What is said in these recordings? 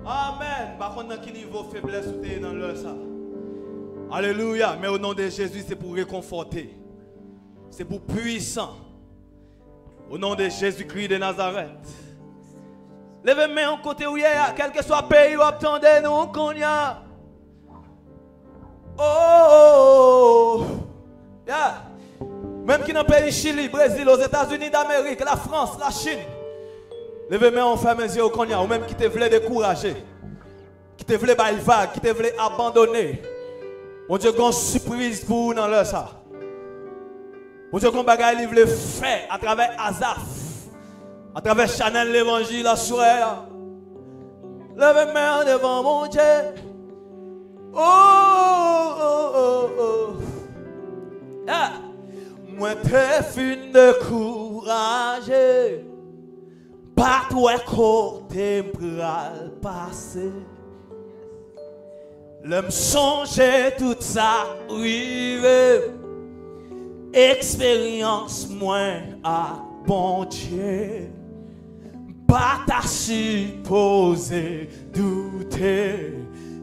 Amen. Par contre, dans quel niveau faiblesse ou t'es dans l'heure ça? Alléluia. Mais au nom de Jésus, c'est pour réconforter. C'est pour puissant. Au nom de Jésus-Christ de Nazareth. Levez-moi en côté où il y a, quel que soit le pays où attendez nous qu'on y a. Oh, yeah. Même qui dans le pays Chili, Brésil, aux États-Unis d'Amérique, la France, la Chine. Levez-moi en ferme les yeux qu'on y a, ou même qui te voulait décourager, qui te voulait bailler vague, qui te voulait abandonner. Mon Dieu, une surprise pour vous dans l'heure ça. Mon Dieu, qu'on bagaille il voulait faire à travers Azaf, à travers Chanel l'évangile la soirée. Levez-moi devant mon Dieu. Oh, oh, oh, oh. Ah. Moi, t'es fin de courager. Pas toi côté pral passé. L'homme songeait tout ça arrivé. Expérience moins à bon Dieu. Pas ta supposé douter.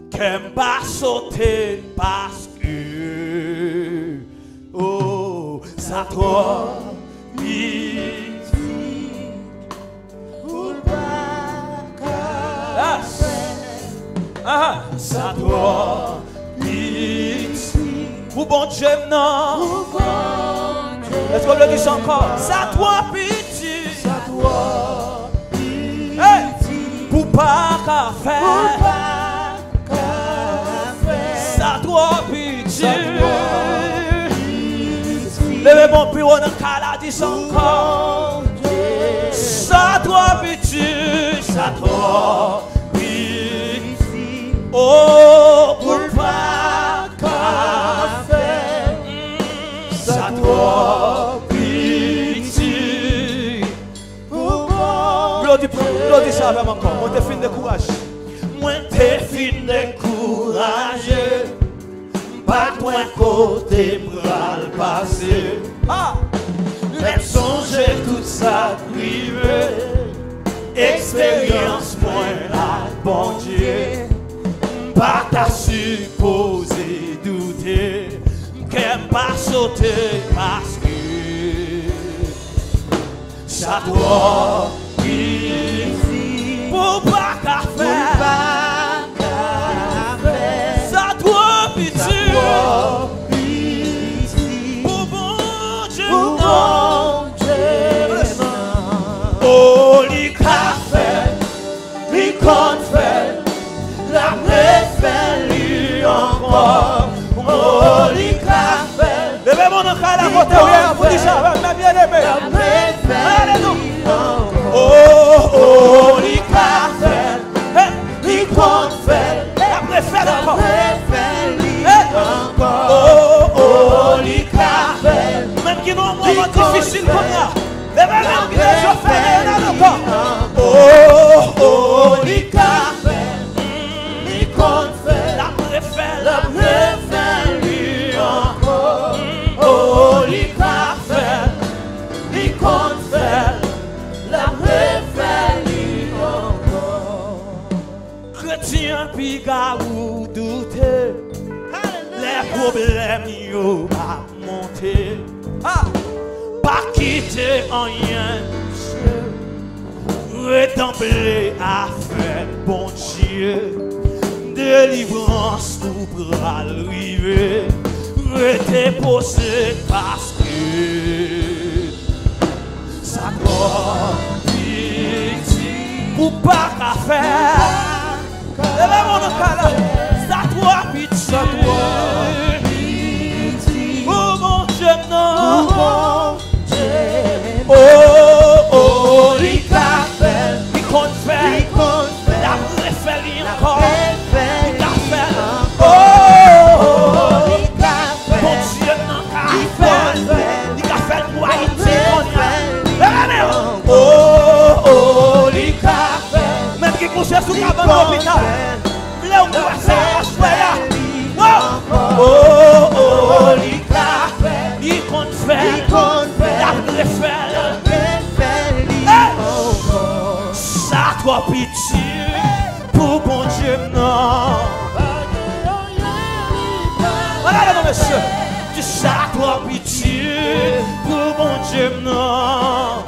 Qu'elle pas sauter parce que oh ça toi ça doit pour bon Dieu non est-ce qu'on le dit encore ça doit pitié ça doit pour pas qu'à faire ça doit pitié levez mon bureau dans le caladis encore ça doit pitié ça doit oh, pour pas qu'à faire, ça doit pitié. Glodie ça avec encore. Moi, t'es fin de courage. Moi, t'es fin de courage. Pas toi côté bras le passé. Ah! Même songer tout ça privé. Expérience, moi, la bon Dieu. Pas ta supposé douter qu'elle pas sauter parce que ça doit ici pour pas qu'à faire ça doit pitié pour bon Dieu oh li café li confère la préférée encore, oh, les cafés. Levez mon nom à la côté, vous dites ça, mais bien aimé. La préférée encore, oh, les cafés, les confères. La préférée encore, oh, les cafés. Même qui n'ont un moment difficile comme ça. Levez mon nom, je fais encore, oh, les cafés. La préfère lui encore. Oh, li café, li confère. La préfère lui encore. Chrétien piga ou douter. Les problèmes y'ont pas monté. Pas quitter en rien. Retempler à faire bon Dieu. Délivrance tout bras arriver, rester posé parce que ça doit pitié pour pas qu'à faire. Ça doit pitié pour mon Dieu non. Oh oh, li café, li confère, la préférée encore. Couché sous la bande d'hôpital. Là où on va s'asseoir. Oh, oh, li café, li compte faire, la préfère. Ça doit pitié pour bon Dieu, non. Voilà, non, monsieur. Du chat, toi, pitié. Pour bon Dieu, non.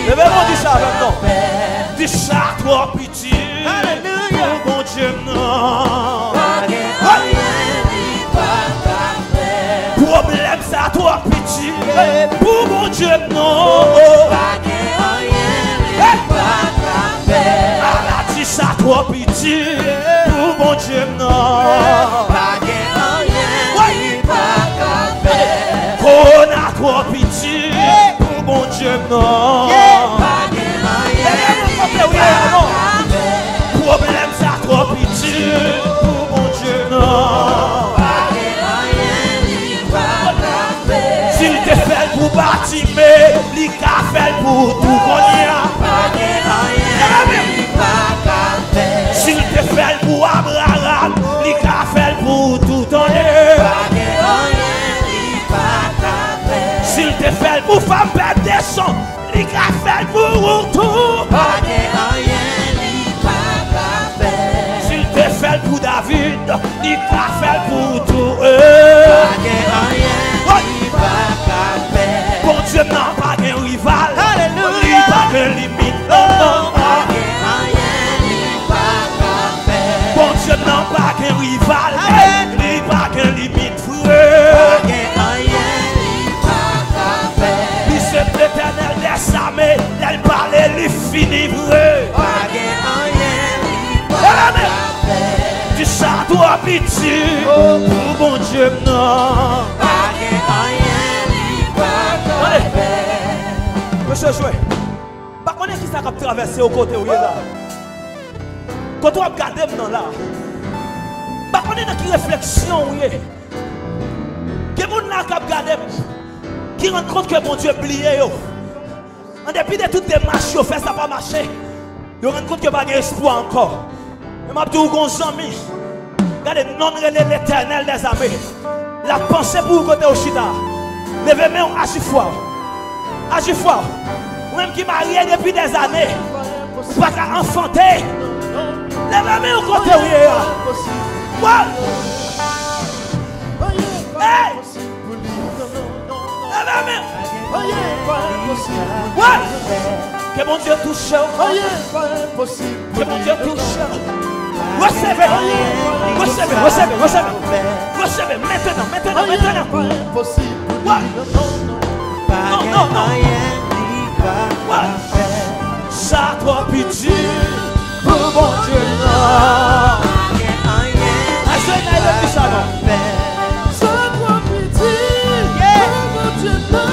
Levez-moi du chat maintenant. Du chat, toi, pitié. Pour bon Dieu, non. Problème, ça, toi, pitié. Pour bon Dieu, non. Maladie, ça, toi, pitié. Pour bon Dieu, non. Corona, toi, pitié. Pour bon Dieu, non. Problème, ça, toi, pitié. Pour bon Dieu, non. S'il te fait pour bâtir, il a fait pour tout connaître. S'il te fait pour Abraham, il a fait pour tout connaître. S'il te fait pour femme perdre des sons, il a fait pour tout. S'il te fait pour David, il a fait pour tout. Bon Dieu n'a pas de rival, il n'a pas de limite. Bon Dieu n'a pas de rival, il n'a pas de limite. Il se l'éternel des armées, elle parlait, il finit vrai. Du château à pitié, pour bon Dieu non. Monsieur Jouet, par contre, qui ça a traversé au côté où il est là? Quand on regarde maintenant là, par contre, dans quelle réflexion où il est? Quel monde là qui a regardé, qui rend compte que mon Dieu est plié. En dépit de toutes les marches, il fait ça pas marcher. Il rend compte qu'il n'y a pas d'espoir encore. Et m'a dit, vous amis, regardez, non l'éternel des armées. La pensée pour vous côté au Chita. Levez-moi à chaque fois. À chaque fois. Même qui marié depuis des années. Pas qu'à enfanter. Levez-moi au côté où il est là. Hey! Levez-moi. Que mon Dieu touche. Que mon Dieu touche. Recevez. Recevez, recevez, recevez. Recevez maintenant, maintenant, maintenant. Non, non, non. Ça toi pitié. Pour mon Dieu, non. Est-ce que vous avez vu ça, non? Ça toi pitié. Pour mon Dieu, non.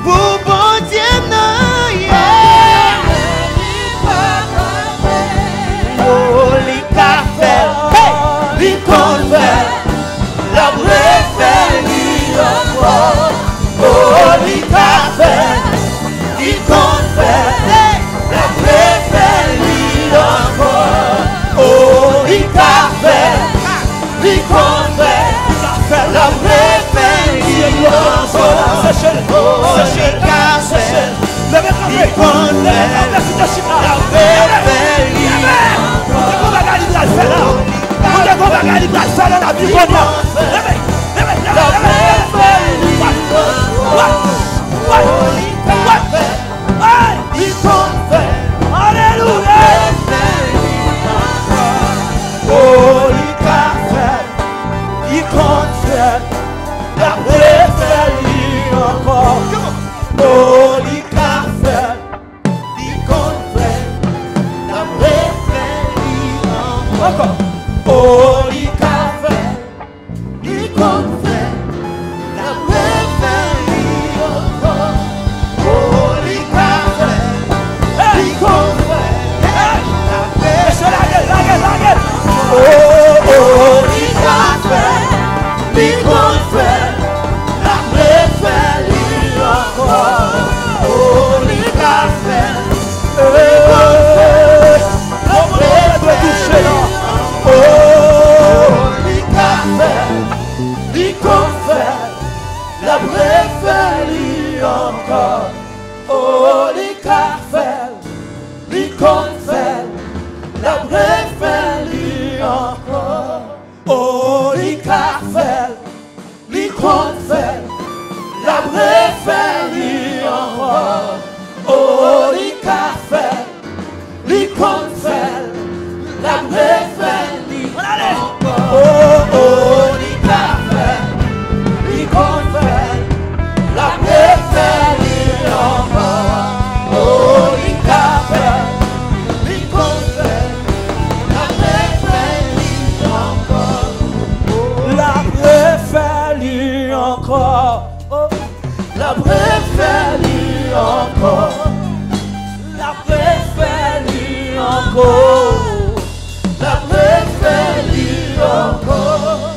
Pour bon Dieu, non, oh, les cafés, les convers, la préfère, oh, les cafés, les convers, la préfère, oh, les cafés, les convers, la préfère, oh, la préférée encore. Oh, les cafés, les confels, la préférée encore. Oh, les cafés, les confels, la préférée encore. Oh, les cafés, les confels, la préférée encore. Oh, oh, les cafés, les confels, la préférée encore. Oh, les cafés, les confels, la préférée encore. La préférée encore. La préférée encore. La préférée encore. La préférée encore.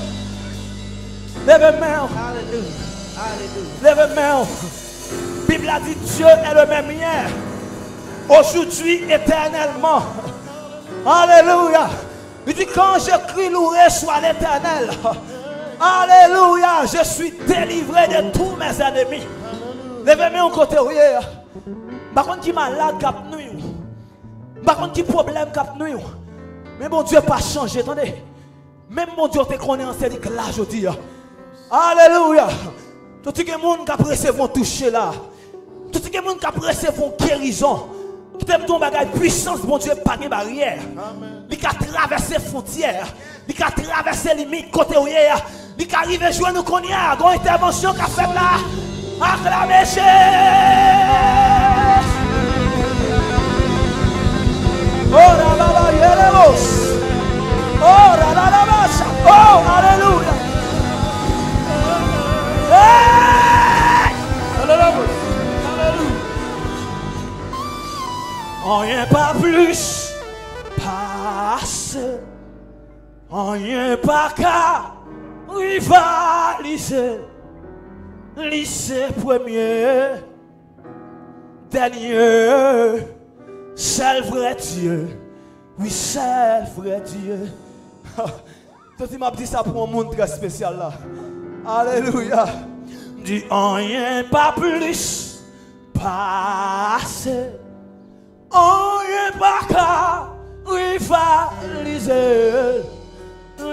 Lève main. Alléluia. Lève main. Bible a dit Dieu est le même hier, aujourd'hui, éternellement. Alléluia. Il dit quand je crie loué soit l'Éternel. Alléluia. Je suis délivré de tous mes ennemis. Lève-moi au côté. Par contre, qui malade cap nuit. Par contre, qui problème cap nuit. Mais mon Dieu pas changé. Attendez. Même mon Dieu te connaît en série là je dis. Alléluia. Tout le monde qui a recevoir toucher là. Tout le monde qui a recevoir guérison. Qui t'aime ton bagage puissance, bon Dieu, pas de barrière. Il a traversé frontières. Il a traversé limites côté où il est. Il arrive à jouer nous connaître. Il y a une intervention qu'a fait là. Acclamez Jésus. Oh là là là, yelemos. Oh là là là, macha. Oh, alléluia. Hey! Alléluia. Rien pas plus passer, rien pas qu'à rivaliser. Lycée premier, dernier, c'est le vrai Dieu. Oui, c'est le vrai Dieu. Toi, tu m'as dit ça pour un monde très spécial là. Alléluia. Dis rien pas plus passer. Rien pas qu'à rivaliser.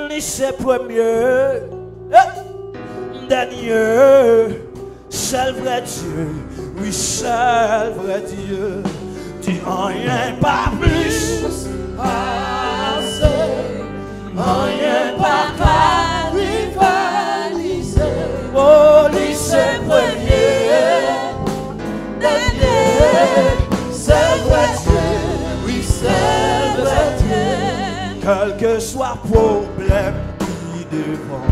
Lycée premier, dernier, c'est le vrai Dieu. Oui, c'est le vrai Dieu. Dis rien pas plus passer, rien pas qu'à rivaliser. Oh, lycée premier, dernier, c'est le vrai Dieu. Oui, c'est le vrai Dieu. Quel que soit le problème qui devant,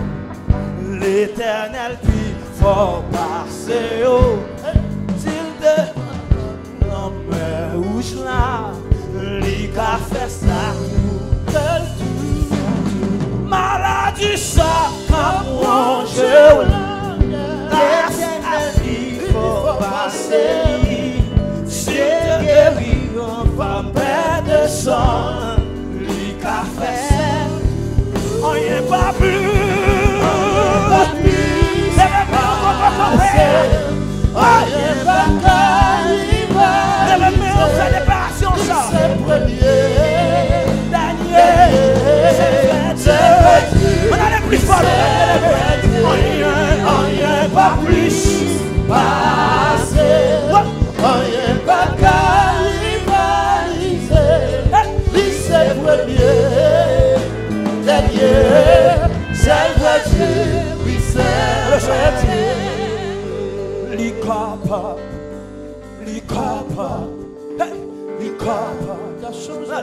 l'Éternel puis fort passer. Oh, s'il te non mais où je là, les gars fait ça tout. Maladie ça comme manger. L'Éternel puis fort passer. S'il te guérit, on va perdre de sang. Rien pas plus, rien pas qu'à rivaliser. C'est premier, dernier, c'est vrai Dieu. On a les plus forts. Rien pas plus passer, rien pas qu'à rivaliser. Lycée premier, dernier, c'est le vrai Dieu. Oui, c'est le vrai Dieu. Li capable, li capable, li capable, Il a changé,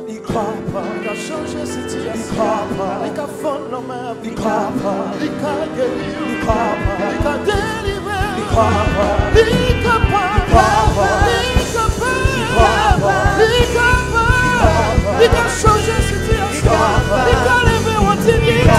li capable, il a changé situation. li capable, Il a fondé la main, li capable, il a guéri, li capable, il a délivré, li capable, il est capable, il a changé situation, il a levé au dignité, il a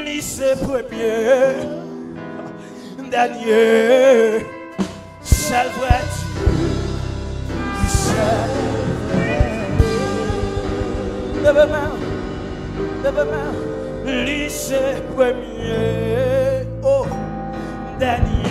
Lycée premier, dernier, seul vrai Dieu, seul. Lève main, lycée premier, oh, dernier.